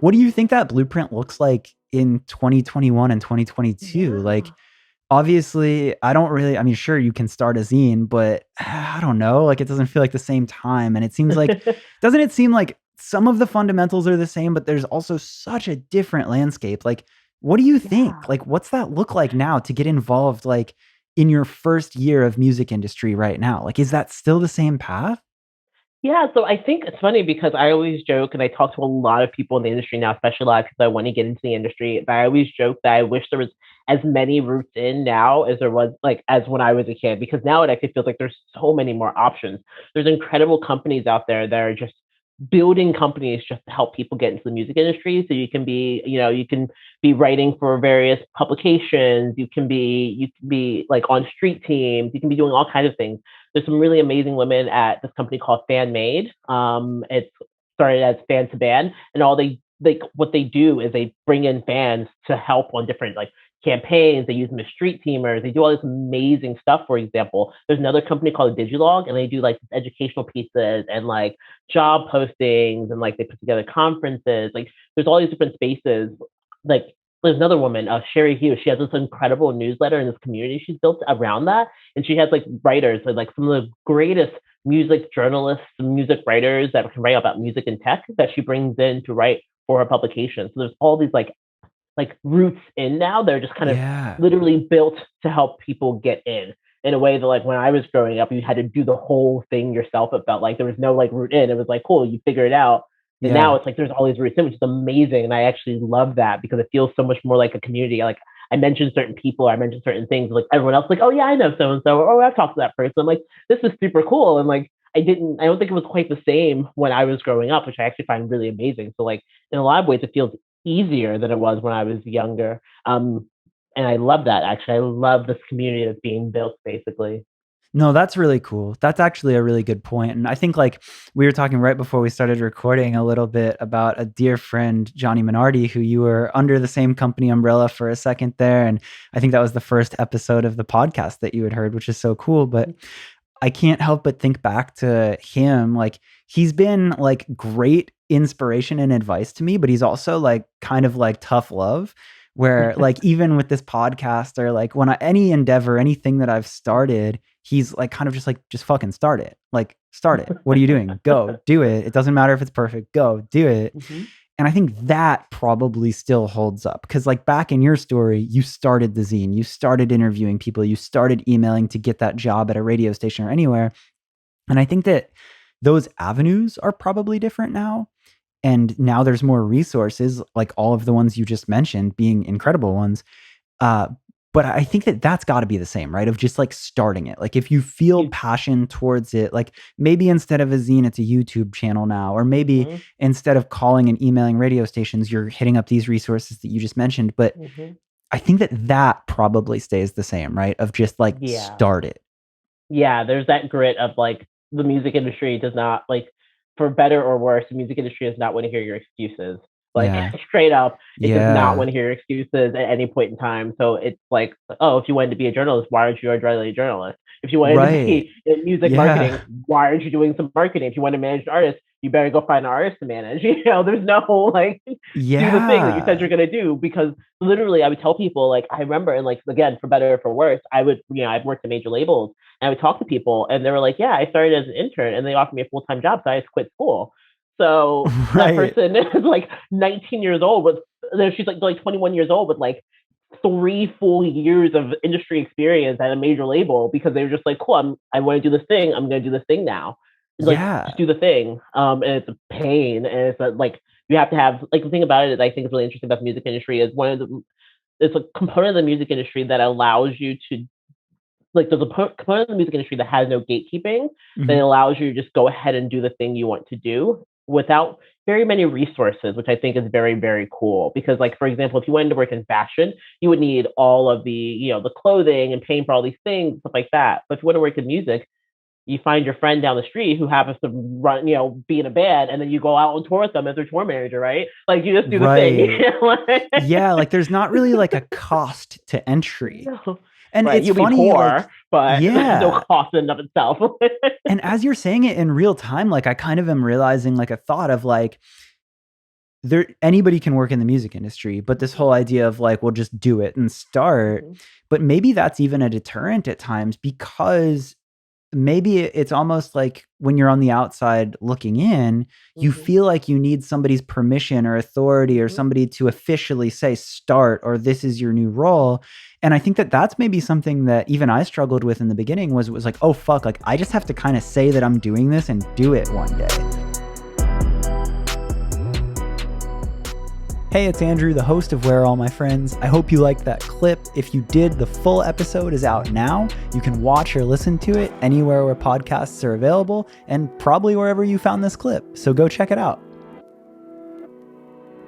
What do you think that blueprint looks like in 2021 and 2022? Like, Yeah. obviously, I don't really, I mean, sure, you can start a zine, but I don't know. Like, it doesn't feel like the same time. And it seems like, doesn't it seem like some of the fundamentals are the same, but there's also such a different landscape? Like, what do you think? Yeah. Like, what's that look like now to get involved, like, in your first year of music industry right now? Like, is that still the same path? Yeah, so I think it's funny because I always joke and I talk to a lot of people in the industry now, especially a lot of people that want to get into the industry. But I always joke that I wish there was as many routes in now as there was like as when I was a kid, because now it actually feels like there's so many more options. There's incredible companies out there that are just building companies just to help people get into the music industry. So you can be, you can be writing for various publications, you can be like on street teams, you can be doing all kinds of things. There's some really amazing women at this company called Fan Made. It's started as fan to band, and all they like what they do is they bring in fans to help on different like campaigns. They use them as street teamers. They do all this amazing stuff. For example, there's another company called Digilog, and they do like educational pieces and like job postings, and like they put together conferences. Like there's all these different spaces. Like there's another woman, Sherry Hughes. She has this incredible newsletter and this community she's built around that, and she has like writers, like some of the greatest music journalists, music writers that can write about music and tech that she brings in to write for her publication. So there's all these like roots in now. They're just kind of Yeah. literally built to help people get in a way that like when I was growing up, you had to do the whole thing yourself. It felt like there was no like route in. It was like, cool, you figure it out. And now Yeah. it's like there's all these routes in, which is amazing. And I actually love that because it feels so much more like a community. Like I mentioned certain people, I mentioned certain things, like everyone else, like, oh yeah, I know so and so, or oh, I've talked to that person. I'm like, this is super cool. And like I don't think it was quite the same when I was growing up, which I actually find really amazing. So like in a lot of ways it feels easier than it was when I was younger. And I love that actually. I love this community that's being built basically. No, that's really cool. That's actually a really good point. And I think like we were talking right before we started recording a little bit about a dear friend, Johnny Minardi, who you were under the same company umbrella for a second there. And I think that was the first episode of the podcast that you had heard, which is so cool. But I can't help but think back to him. Like he's been like great inspiration and advice to me, but he's also like kind of like tough love where like even with this podcast or like when any endeavor, anything that I've started, he's like kind of just like just fucking start it. Like start it. What are you doing? Go do it. It doesn't matter if it's perfect. Go do it. Mm-hmm. And I think that probably still holds up because, like, back in your story, you started the zine, you started interviewing people, you started emailing to get that job at a radio station or anywhere. And I think that those avenues are probably different now. And now there's more resources, like all of the ones you just mentioned being incredible ones. Uh, but I think that that's got to be the same, right? Of just like starting it. Like if you feel passion towards it, like maybe instead of a zine, it's a YouTube channel now, or maybe Mm-hmm. instead of calling and emailing radio stations, you're hitting up these resources that you just mentioned. But Mm-hmm. I think that that probably stays the same, right? Of just like Yeah. start it. Yeah, there's that grit of like the music industry does not like, for better or worse, the music industry does not want to hear your excuses. Like Yeah. straight up, it does not Yeah. want to hear your excuses at any point in time. So it's like, oh, if you wanted to be a journalist, why aren't you a journalist? If you wanted to Right. be in music Yeah. marketing, why aren't you doing some marketing? If you want to manage an artist, you better go find an artist to manage. There's no like do the thing that you said Yeah. you're gonna do, because literally I would tell people, like I remember, and like again, for better or for worse, I would, I've worked at major labels, and I would talk to people and they were like, yeah, I started as an intern and they offered me a full-time job, so I just quit school. So that Right. person is like 19 years old with, she's like 21 years old with like 3 full years of industry experience at a major label, because they were just like, cool, I want to do this thing. I'm going to do this thing now. It's like, Yeah. just do the thing. And it's a pain. And it's like, you have to have, like, the thing about it that I think is really interesting about the music industry is it's a component of the music industry that allows you to, like, there's a component of the music industry that has no gatekeeping, that Mhm. allows you to just go ahead and do the thing you want to do without very many resources, which I think is very, very cool. Because, like, for example, if you wanted to work in fashion, you would need all of the, the clothing and paying for all these things, stuff like that. But if you want to work in music, you find your friend down the street who happens to run, be in a band, and then you go out on tour with them as their tour manager, right? Like you just do the thing. Right. Yeah, like there's not really like a cost to entry. No. And Right. it's You'll be funny, like, poor, but there's no yeah. cost in and of itself. And as you're saying it in real time, like I kind of am realizing like a thought of like anybody can work in the music industry, but this whole idea of like, well, just do it and start. But maybe that's even a deterrent at times, because maybe it's almost like when you're on the outside looking in, you feel like you need somebody's permission or authority or somebody to officially say start, or this is your new role. And I think that that's maybe something that even I struggled with in the beginning, was like, oh fuck, like I just have to kind of say that I'm doing this and do it one day. Hey, it's Andrew, the host of Where Are All My Friends? I hope you liked that clip. If you did, the full episode is out now. You can watch or listen to it anywhere where podcasts are available, and probably wherever you found this clip. So go check it out.